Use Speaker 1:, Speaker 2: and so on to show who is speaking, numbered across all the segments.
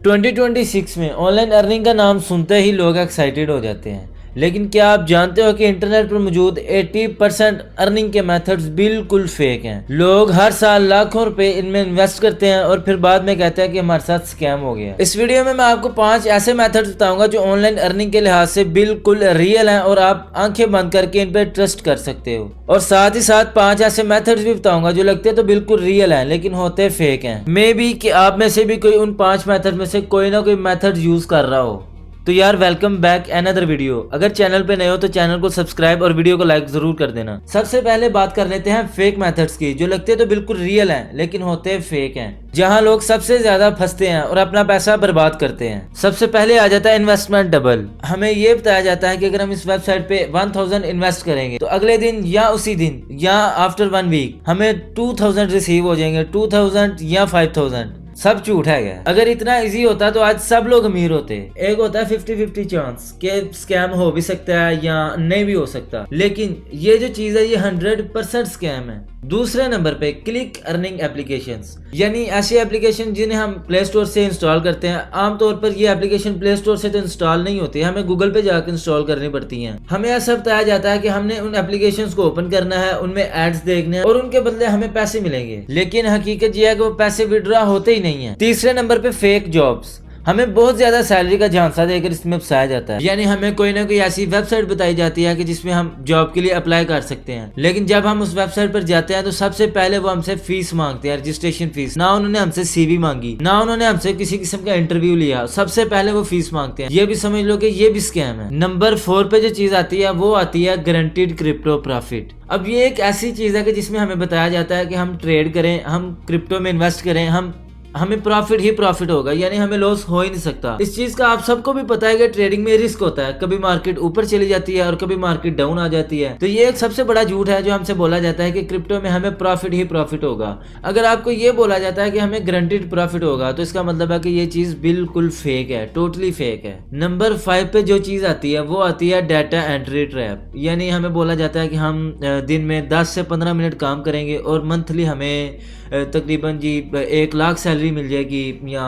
Speaker 1: 2026 में online earning का नाम सुनते ही लोग एक्साइटेड हो जाते हैं, लेकिन क्या आप जानते हो कि इंटरनेट पर मौजूद 80% अर्निंग के मेथड्स बिल्कुल फेक हैं। लोग हर साल लाखों रुपए इनमें इन्वेस्ट करते हैं और फिर बाद में कहते हैं कि हमारे साथ स्कैम हो गया। इस वीडियो में मैं आपको 5 ऐसे मेथड्स बताऊंगा जो ऑनलाइन अर्निंग के लिहाज से बिल्कुल रियल हैं और आप आंखें बंद करके इन पर ट्रस्ट कर सकते हो। और साथ ही साथ 5 ऐसे मेथड्स भी बताऊंगा जो लगते तो बिल्कुल रियल हैं लेकिन होते फेक हैं। मे बी कि आप में से भी कोई उन 5 मेथड में से कोई ना कोई मेथड यूज कर रहा हो। तो यार वेलकम बैक अनदर वीडियो। अगर चैनल पे नए हो तो चैनल को सब्सक्राइब और वीडियो को लाइक जरूर कर देना। सबसे पहले बात कर लेते हैं फेक मेथड्स की, जो लगते तो बिल्कुल रियल हैं लेकिन होते फेक हैं, जहां लोग सबसे ज्यादा फंसते हैं और अपना पैसा बर्बाद करते हैं। सबसे पहले आ जाता है इन्वेस्टमेंट डबल। हमें ये बताया जाता है कि अगर हम इस वेबसाइट पे 1000 इन्वेस्ट करेंगे तो अगले दिन या उसी दिन या आफ्टर 1 वीक हमें 2000 रिसीव हो जाएंगे, 2000 या 5000। सब झूठ है क्या? अगर इतना इजी होता तो आज सब लोग अमीर होते। एक होता है 50-50 चांस कि स्कैम हो भी सकता है या नहीं भी हो सकता, लेकिन ये जो चीज है ये 100% स्कैम है। दूसरे नंबर पे क्लिक अर्निंग एप्लीकेशंस, यानी ऐसी एप्लीकेशन जिन्हें हम प्ले स्टोर से इंस्टॉल करते हैं। आमतौर पर ये एप्लीकेशन प्ले स्टोर से तो इंस्टॉल नहीं होती, हमें गूगल पे जाकर इंस्टॉल करनी पड़ती हैं। हमें ऐसा बताया जाता है कि हमने उन एप्लीकेशंस को ओपन करना है, उनमें एड्स देखने हैं और उनके बदले हमें पैसे मिलेंगे, लेकिन हकीकत ये है कि वो पैसे विड्रॉ होते ही नहीं है। तीसरे नंबर पे फेक जॉब्स। हमें बहुत ज्यादा सैलरी का झांसा देकर इसमें फंसाया जाता है, यानी हमें कोई ना कोई ऐसी वेबसाइट बताई जाती है कि जिसमें हम जॉब के लिए अप्लाई कर सकते हैं, लेकिन जब हम उस वेबसाइट पर जाते हैं तो सबसे पहले वो हमसे फीस मांगते हैं, रजिस्ट्रेशन फीस। ना उन्होंने हमसे सीवी मांगी, ना उन्होंने हमसे किसी किस्म का इंटरव्यू लिया, सबसे पहले वो फीस मांगते हैं। ये भी समझ लो कि ये भी स्कैम है। नंबर 4 पे जो चीज आती है वो आती है गारंटीड क्रिप्टो प्रॉफिट। अब ये एक ऐसी चीज है कि जिसमें हमें बताया जाता है कि हम ट्रेड करें, हम क्रिप्टो में इन्वेस्ट करें, हमें प्रॉफिट ही प्रॉफिट होगा, यानी हमें लॉस हो ही नहीं सकता। इस चीज का आप सबको भी पता है कि ट्रेडिंग में रिस्क होता है, कभी मार्केट ऊपर चली जाती है और कभी मार्केट डाउन आ जाती है। तो ये एक सबसे बड़ा झूठ है जो हमसे बोला जाता है कि क्रिप्टो में हमें प्रॉफिट ही प्रॉफिट होगा। अगर आपको ये बोला जाता है कि हमें गारंटीड प्रॉफिट होगा तो इसका मतलब है कि ये चीज बिल्कुल फेक है, टोटली फेक है। नंबर 5 पे जो चीज आती है वो आती है डाटा एंट्री ट्रैप, यानी हमें बोला जाता है कि हम दिन में 10 से 15 मिनट काम करेंगे और मंथली हमें तकरीबन जी 1 लाख सैलरी मिल जाएगी या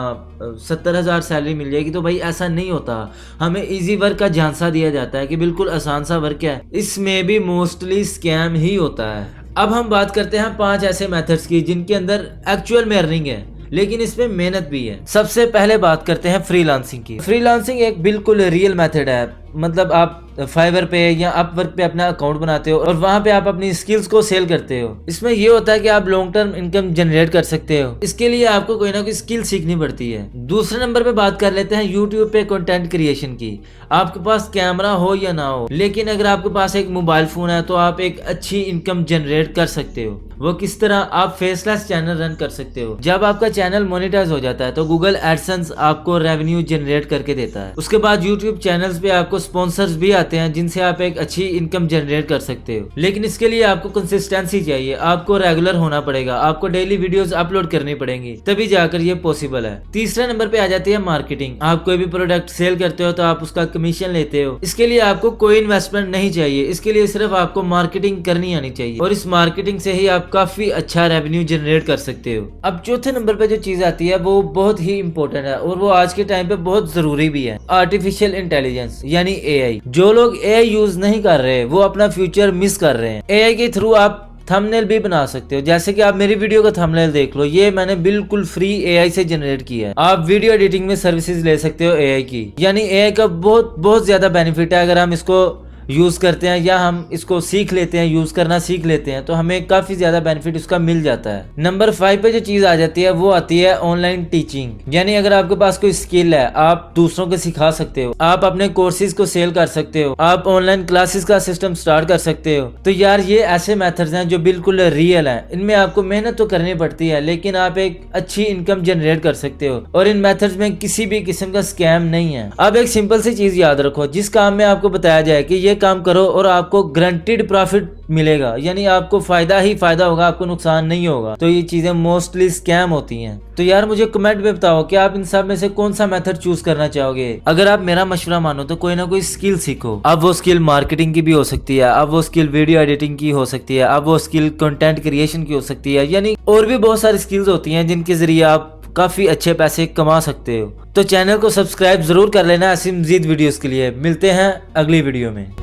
Speaker 1: 70,000 सैलरी मिल जाएगी। तो भाई ऐसा नहीं होता, हमें इजी वर्क का झांसा दिया जाता है कि बिल्कुल आसान सा वर्क है, इसमें भी मोस्टली स्कैम ही होता है। अब हम बात करते हैं 5 ऐसे मेथड्स की जिनके अंदर एक्चुअल में अर्निंग है लेकिन इसमें मेहनत भी है। सबसे पहले बात करते हैं फ्रीलांसिंग की। फ्रीलांसिंग एक बिल्कुल रियल मेथड है, मतलब आप फाइवर पे या अपवर्क पे अपना अकाउंट बनाते हो और वहां पे आप अपनी स्किल्स को सेल करते हो। इसमें ये होता है कि आप लॉन्ग टर्म इनकम जनरेट कर सकते हो, इसके लिए आपको कोई ना कोई स्किल सीखनी पड़ती है। दूसरे नंबर पे बात कर लेते हैं यूट्यूब पे कंटेंट क्रिएशन की। आपके पास कैमरा हो या ना हो, लेकिन अगर आपके पास एक मोबाइल फोन है तो आप एक अच्छी इनकम जनरेट कर सकते हो। वो किस तरह? आप फेसलेस चैनल रन कर सकते हो। जब आपका चैनल मोनेटाइज हो जाता है तो गूगल एडसेंस आपको रेवेन्यू जनरेट करके देता है। उसके बाद यूट्यूब चैनल्स पे आपको स्पॉन्सर्स भी आते हैं जिनसे आप एक अच्छी इनकम जनरेट कर सकते हो, लेकिन इसके लिए आपको कंसिस्टेंसी चाहिए, आपको रेगुलर होना पड़ेगा, आपको डेली वीडियोस अपलोड करनी पड़ेंगी, तभी जाकर ये पॉसिबल है। तीसरे नंबर पे आ जाती है मार्केटिंग। आप कोई भी प्रोडक्ट सेल करते हो तो आप उसका कमीशन लेते हो, इसके लिए आपको कोई इन्वेस्टमेंट नहीं चाहिए, इसके लिए सिर्फ आपको मार्केटिंग करनी आनी चाहिए और इस मार्केटिंग से ही आप काफी अच्छा रेवेन्यू जनरेट कर सकते हो। अब चौथे नंबर पे जो चीज आती है वो बहुत ही इंपॉर्टेंट है और वो आज के टाइम पे बहुत जरूरी भी है, आर्टिफिशियल इंटेलिजेंस यानी एआई। जो लोग एआई यूज नहीं कर रहे वो अपना फ्यूचर मिस कर रहे हैं। एआई के थ्रू आप थंबनेल भी बना सकते हो, जैसे कि आप मेरी वीडियो का थंबनेल देख लो, ये मैंने बिल्कुल फ्री एआई से जनरेट किया है। आप वीडियो एडिटिंग में सर्विसेज ले सकते हो एआई की, यानी एआई का बहुत ज्यादा बेनिफिट है। अगर हम इसको यूज करते हैं या हम इसको सीख लेते हैं, यूज करना सीख लेते हैं तो हमें काफी ज्यादा बेनिफिट उसका मिल जाता है। नंबर 5 पे जो चीज आ जाती है वो आती है ऑनलाइन टीचिंग, यानी अगर आपके पास कोई स्किल है आप दूसरों को सिखा सकते हो, आप अपने कोर्सेज को सेल कर सकते हो, आप ऑनलाइन क्लासेस का सिस्टम स्टार्ट कर सकते हो। तो यार ये ऐसे मेथड्स हैं जो बिल्कुल रियल हैं, इनमें आपको मेहनत तो करनी पड़ती है लेकिन आप एक अच्छी इनकम जनरेट कर सकते हो और इन मेथड्स में किसी भी किस्म का स्कैम नहीं है। अब एक सिंपल सी चीज याद रखो, जिस काम में आपको बताया जाए कि ये काम करो और आपको गारंटीड प्रॉफिट मिलेगा, यानी आपको फायदा ही फायदा होगा, आपको नुकसान नहीं होगा, तो ये चीजें मोस्टली स्कैम होती हैं। तो यार मुझे कमेंट में बताओ कि आप इन सब में से कौन सा मेथड चूज करना चाहोगे। अगर आप मेरा मशवरा मानो तो कोई ना कोई स्किल सीखो। अब वो स्किल मार्केटिंग की भी हो सकती है, अब वो स्किल वीडियो एडिटिंग की हो सकती है, अब वो स्किल कंटेंट क्रिएशन की हो सकती है, यानी और भी बहुत सारी स्किल्स होती हैं जिनके जरिए आप काफी अच्छे पैसे कमा सकते हो। तो चैनल को सब्सक्राइब जरूर कर लेना ऐसी मजीद वीडियोस के लिए। मिलते हैं अगली वीडियो में।